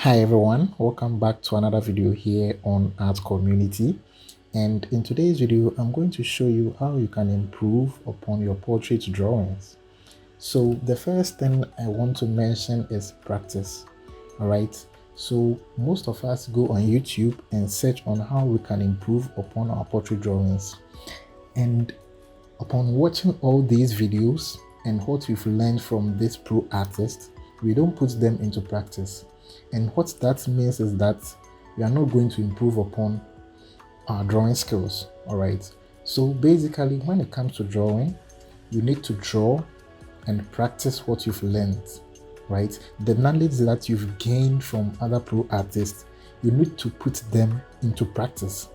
Hi everyone, welcome back to another video here on Art Community. And in today's video, I'm going to show you how you can improve upon your portrait drawings. So the first thing I want to mention is practice. All right. So most of us go on YouTube and search on how we can improve upon our portrait drawings. And upon watching all these videos and what we've learned from this pro artist, we don't put them into practice. And what that means is that we are not going to improve upon our drawing skills. All right. So basically, when it comes to drawing, you need to draw and practice what you've learned, right? The knowledge that you've gained from other pro artists, you need to put them into practice.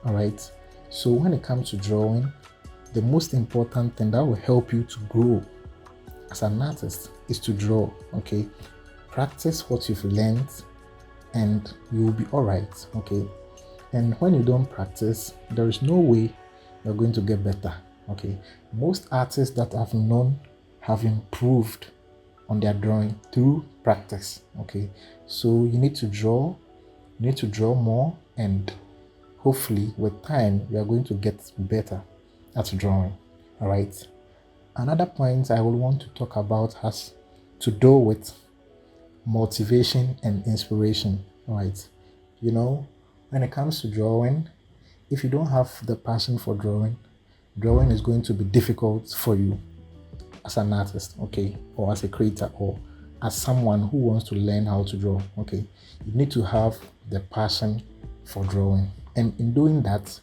All right. So when it comes to drawing, the most important thing that will help you to grow as an artist is to draw. Okay, practice what you've learned and you will be all right. Okay, and when you don't practice, there is no way you're going to get better. Okay, most artists that I've known have improved on their drawing through practice. Okay, so you need to draw more, and hopefully with time you are going to get better at drawing. All right, another point I would want to talk about has to do with motivation and inspiration. Right, when it comes to drawing, if you don't have the passion for drawing is going to be difficult for you as an artist, okay, or as a creator, or as someone who wants to learn how to draw. Okay, you need to have the passion for drawing, and in doing that,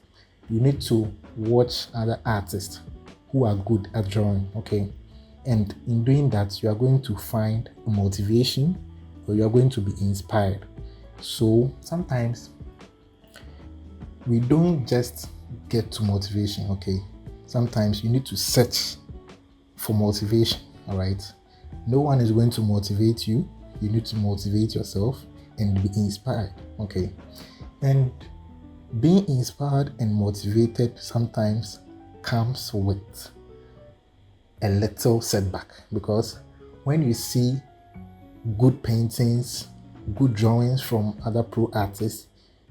you need to watch other artists who are good at drawing. Okay, and in doing that, you are going to find a motivation, or you are going to be inspired. So sometimes we don't just get to motivation. Okay, sometimes you need to search for motivation. All right, no one is going to motivate you. You need to motivate yourself and be inspired. Okay, and being inspired and motivated sometimes comes with a little setback, because when you see good paintings, good drawings from other pro artists,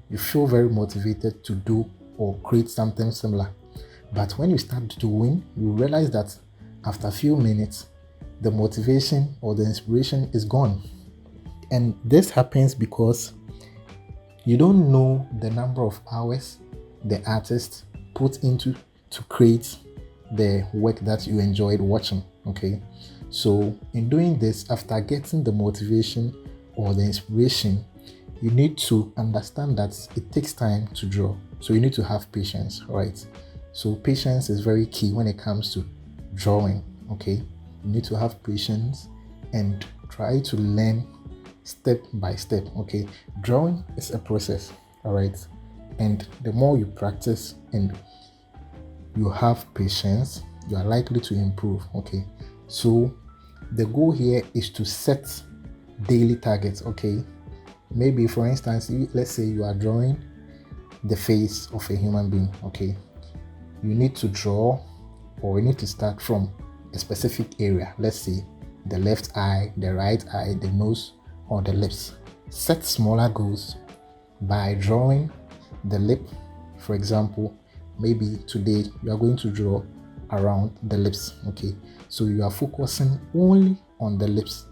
you feel very motivated to do or create something similar. But when you start doing, you realize that after a few minutes, the motivation or the inspiration is gone. And this happens because you don't know the number of hours the artist put into to create the work that you enjoyed watching. Okay, so in doing this, after getting the motivation or the inspiration, you need to understand that it takes time to draw. So you need to have patience, right? So patience is very key when it comes to drawing. Okay, you need to have patience and try to learn step by step. Okay, drawing is a process, all right, and the more you practice and you have patience, you are likely to improve. Okay, so the goal here is to set daily targets. Okay, maybe for instance, let's say you are drawing the face of a human being. Okay, you need to draw, or you need to start from a specific area. Let's say the left eye, the right eye, the nose, or the lips. Set smaller goals by drawing the lip. For example, maybe today you are going to draw around the lips. Okay, so you are focusing only on the lips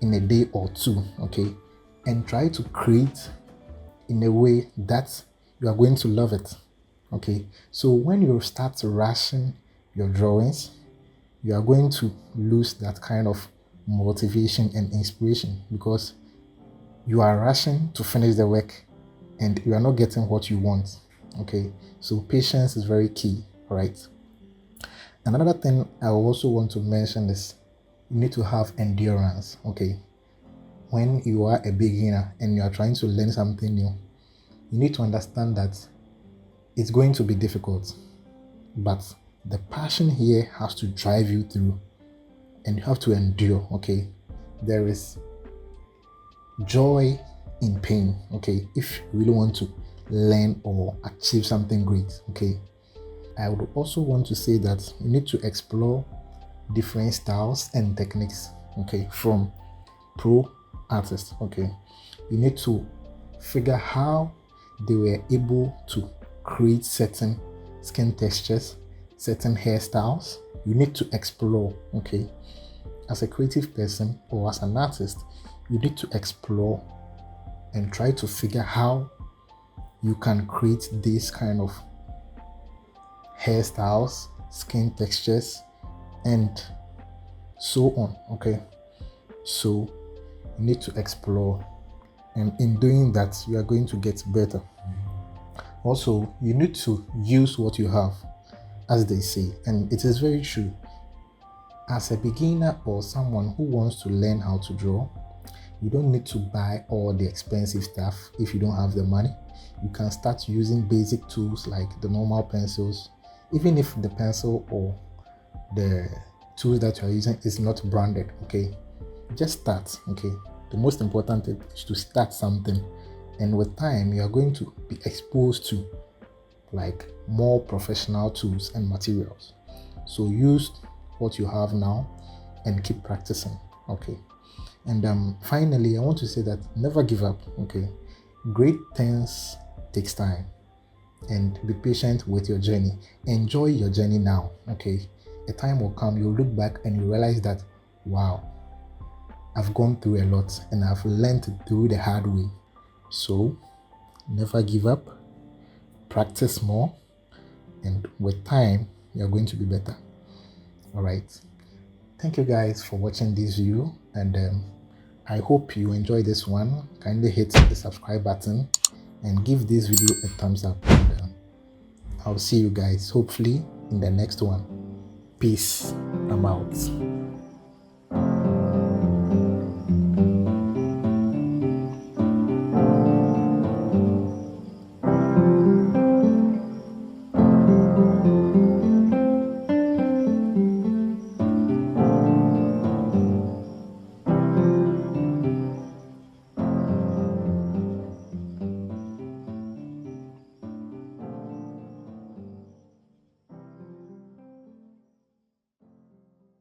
in a day or two. Okay, and try to create in a way that you are going to love it. Okay, so when you start rushing your drawings, you are going to lose that kind of motivation and inspiration, because you are rushing to finish the work and you are not getting what you want. Okay, so patience is very key. All right, another thing I also want to mention is you need to have endurance. Okay, when you are a beginner and you are trying to learn something new, you need to understand that it's going to be difficult, but the passion here has to drive you through, and you have to endure. Okay, there is joy in pain. Okay, if you really want to learn or achieve something great. Okay, I would also want to say that you need to explore different styles and techniques. Okay, from pro artist. Okay, you need to figure how they were able to create certain skin textures, certain hairstyles. You need to explore. Okay, as a creative person or as an artist, you need to explore and try to figure how you can create this kind of hairstyles, skin textures, and so on. Okay, so you need to explore, and in doing that, you are going to get better. Also, you need to use what you have, as they say, and it is very true. As a beginner or someone who wants to learn how to draw, you don't need to buy all the expensive stuff if you don't have the money. You can start using basic tools like the normal pencils, even if the pencil or the tools that you are using is not branded. Okay, just start. Okay, the most important thing is to start something, and with time you are going to be exposed to like more professional tools and materials. So use what you have now and keep practicing. Okay, and finally I want to say that never give up. Okay, great things takes time, and be patient with your journey. Enjoy your journey now. Okay, a time will come, you'll look back and you realize that, wow, I've gone through a lot and I've learned through the hard way. So never give up, practice more, and with time you're going to be better. All right, thank you guys for watching this video, and I hope you enjoy this one. Kindly hit the subscribe button and give this video a thumbs up, and I'll see you guys hopefully in the next one. Peace. I'm out.